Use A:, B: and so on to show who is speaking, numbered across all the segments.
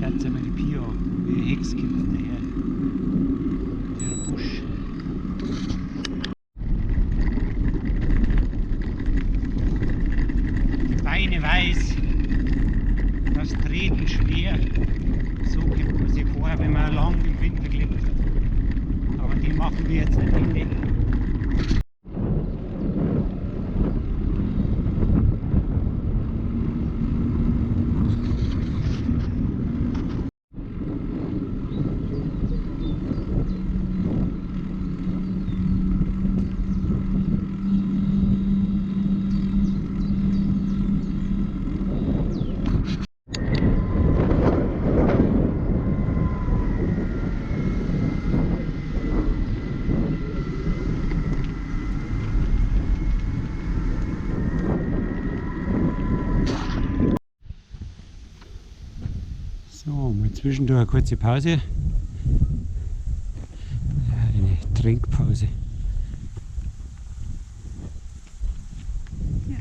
A: Schaut euch mal die Pia an, wie ein Hex kommt daher. Der Busch. Die Beine weiß, das Treten schwer. So kommt man sich vor, wenn man lang im Winter gelebt hat. Aber die machen wir jetzt nicht Ende. So, mal zwischendurch eine kurze Pause. Ja, eine Trinkpause. Ja.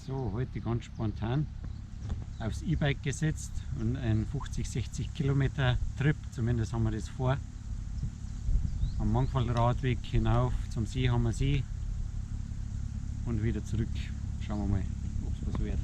A: So, heute ganz spontan aufs E-Bike gesetzt und einen 50-60 Kilometer Trip, zumindest haben wir das vor. Am Mangfallradweg hinauf zum See haben wir See und wieder zurück. Schauen wir mal, ob es was wird.